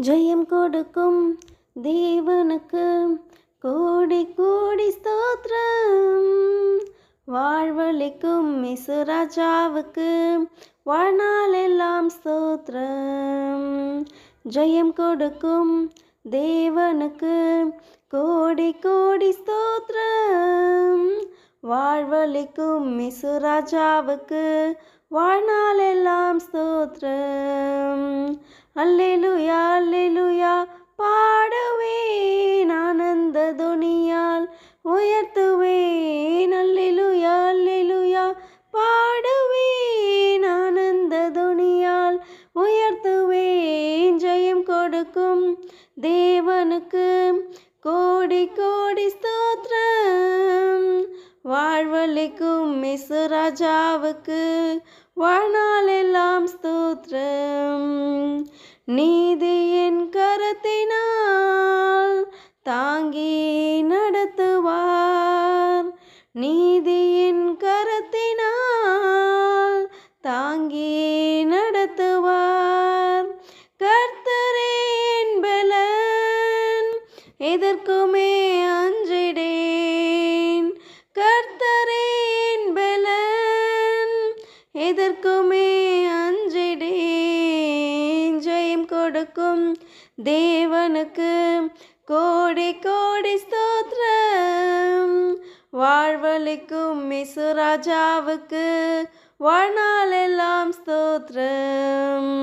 ஜெயம் கொடுக்கும் தேவனுக்கு கோடி கோடி ஸ்தோத்திரம். வாழ்வளிக்கும் இசுராஜாவுக்கு வாழ்நாளெல்லாம் ஸ்தோத்திரம். ஜெயம் கொடுக்கும் தேவனுக்கு கோடி கோடி ஸ்தோத்திரம். வாழ்வளிக்கும் இசுராஜாவுக்கு வாழ்நாளெல்லாம் ஸ்தோத்திரம். அல்லேலூயா அல்லேலூயா பாடுவேன், ஆனந்த துனியால் உயர்த்துவேன். அல்லேலூயா அல்லேலூயா பாடுவேன், ஆனந்த துனியால் உயர்த்துவேன். ஜெயம் கொடுக்கும் தேவனுக்கு கோடி கோடி ஸ்தோத்திரம். வாழ்வளிக்கும் இசுராஜாவுக்கு வாழ்நாளெல்லாம் ஸ்தோத்திரம். நீதியின் கரத்தினால் தாங்கி நடத்துவார். நீதியின் கரத்தினால் தாங்கி நடத்துவார். கர்த்தரே என் பலன், எதற்குமே அஞ்சிடேன். கர்த்தரே என் பலன், எதற்குமே அஞ்சிடேன். ஜெயம் கொடுக்கும் தேவனுக்கு கோடி கோடி ஸ்தோத்திரம். வாழ்வளிக்கும் இசுராஜாவுக்கு வாழ்நாளெல்லாம் ஸ்தோத்திரம்.